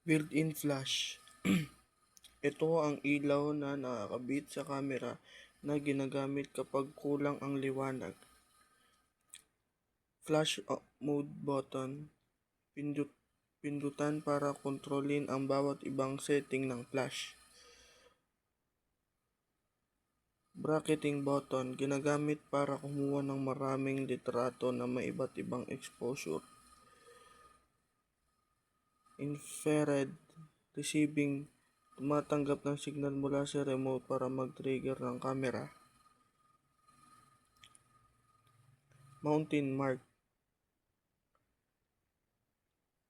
Built-in flash. Ito ang ilaw na nakakabit sa camera na ginagamit kapag kulang ang liwanag. Flash mode button. Pindutan para kontrolin ang bawat ibang setting ng flash. Bracketing button. Ginagamit para kumuha ng maraming litrato na may iba't ibang exposure. Infrared receiving. Tumatanggap ng signal mula sa remote para mag-trigger ng camera. Mountain mark.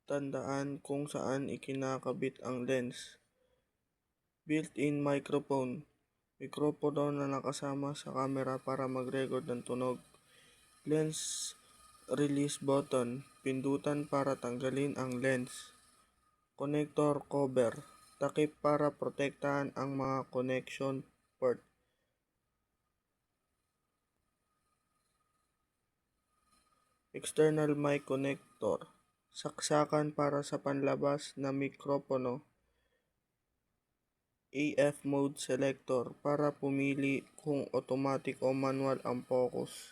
Tandaan kung saan ikinakabit ang lens. Built-in microphone. Mikropono na nakasama sa camera para mag-record ng tunog. Lens release button. Pindutan para tanggalin ang lens. Connector cover. Takip para protektahan ang mga connection port. External mic connector. Saksakan para sa panlabas na mikropono. AF mode selector para pumili kung automatic o manual ang focus.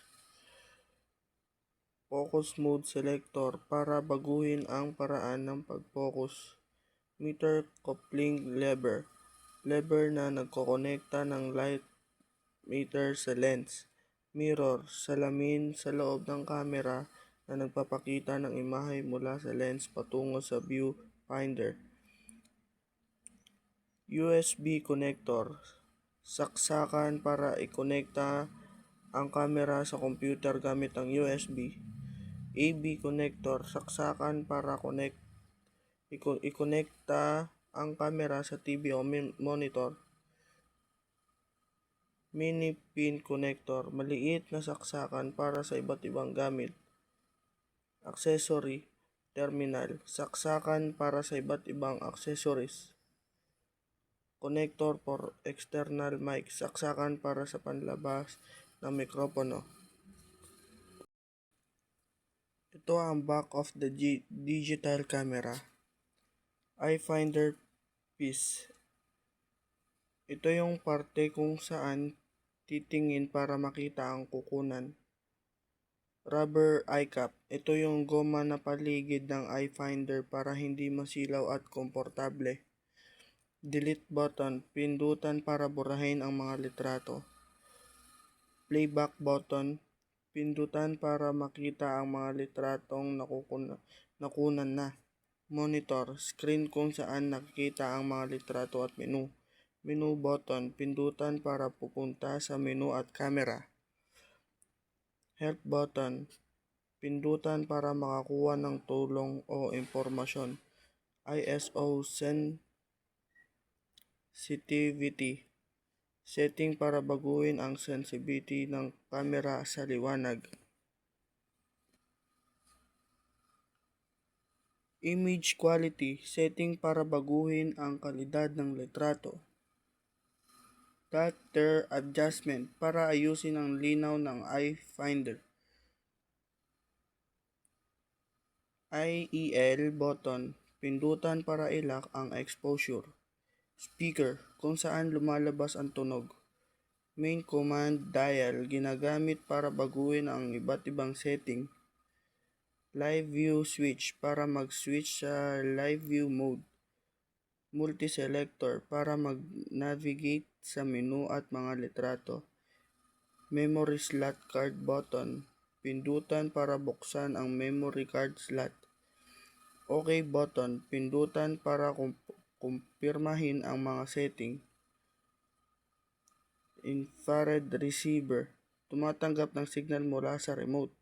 Focus mode selector para baguhin ang paraan ng pag-focus. Meter coupling lever. Lever na nagkokonekta ng light meter sa lens. Mirror, salamin sa loob ng camera na nagpapakita ng imahe mula sa lens patungo sa viewfinder. USB connector. Saksakan para ikonekta ang camera sa computer gamit ang USB. AV connector. Saksakan para ikonekta ang camera sa TV o monitor. Mini pin connector. Maliit na saksakan para sa iba't ibang gamit. Accessory terminal. Saksakan para sa iba't ibang accessories. Connector for external mic. Saksakan para sa panlabas ng mikropono. Ito ang back of the digital camera. Eye finder piece. Ito yung parte kung saan titingin para makita ang kukunan. Rubber eye cap. Ito yung goma na paligid ng eye finder para hindi masilaw at komportable. Delete button. Pindutan para burahin ang mga litrato. Playback button. Pindutan para makita ang mga litratong nakunan na. Monitor. Screen kung saan nakikita ang mga litrato at menu. Menu button. Pindutan para pupunta sa menu at camera. Help button. Pindutan para makakuha ng tulong o impormasyon. ISO sensitivity. Setting para baguhin ang sensitivity ng camera sa liwanag. Image quality. Setting para baguhin ang kalidad ng litrato. Shutter adjustment para ayusin ang linaw ng eye finder. IEL button. Pindutan para i-lock ang exposure. Speaker, kung saan lumalabas ang tunog. Main command dial, ginagamit para baguhin ang iba't ibang setting. Live view switch, para mag-switch sa live view mode. Multi-selector, para mag-navigate sa menu at mga litrato. Memory slot card button, pindutan para buksan ang memory card slot. OK button, pindutan para kumpirmahin ang mga setting. Infrared receiver, tumatanggap ng signal mula sa remote.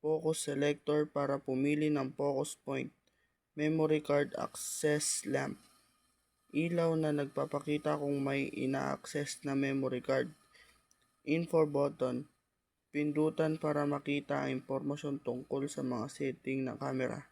Focus selector para pumili ng focus point. Memory card access lamp, ilaw na nagpapakita kung may ina-access na memory card. Info button, pindutan para makita ang impormasyon tungkol sa mga setting ng camera.